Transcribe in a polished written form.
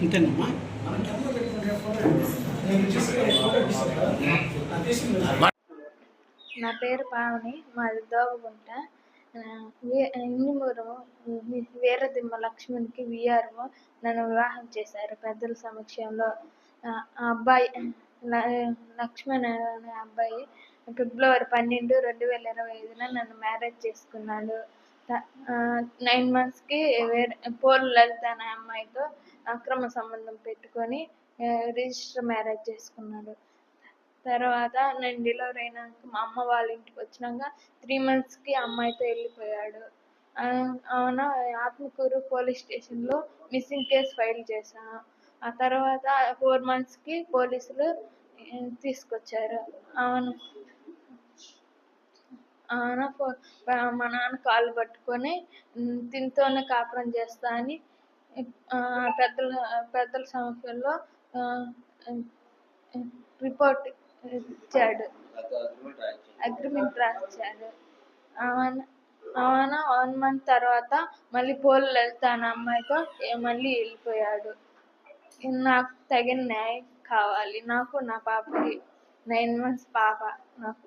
ఇంతేనమ్మా. నా పేరు పావని, మాది దోవగుంట. ఇంజమూరు వీరదిమ్మ లక్ష్మణ్కి విఆర్ఓ నన్ను వివాహం చేశారు పెద్దల సమక్షంలో. ఆ అబ్బాయి లక్ష్మణ్ అనే అబ్బాయి ఫిబ్రవరి 12, 2025 నన్ను మ్యారేజ్ చేసుకున్నాడు. 9 monthsకి పోల్ లలిత అనే అమ్మాయితో అక్రమ సంబంధం పెట్టుకొని రిజిస్టర్ మ్యారేజ్ చేసుకున్నాడు. తర్వాత నేను డెలివరీ అయినాక మా అమ్మ వాళ్ళ ఇంటికి వచ్చినాక 3 monthsకి అమ్మాయితో వెళ్ళిపోయాడు. అవున ఆత్మకూరు పోలీస్ స్టేషన్లో మిస్సింగ్ కేసు ఫైల్ చేశాను. ఆ తర్వాత 4 monthsకి పోలీసులు తీసుకొచ్చారు. అవును మా నాన్న కాళ్ళు పట్టుకొని దీంతోనే కాపురం చేస్తా అని పెద్దల సమక్షంలో రిపోర్ట్ ఇచ్చాడు, అగ్రిమెంట్ రాశాడు. అవున 1 month తర్వాత మళ్ళీ పోల్ లలిత అనే అమ్మాయితో మళ్ళీ వెళ్ళిపోయాడు. నాకు తగిన న్యాయం కావాలి. నాకు నా పాపకి 9 months పాప. నాకు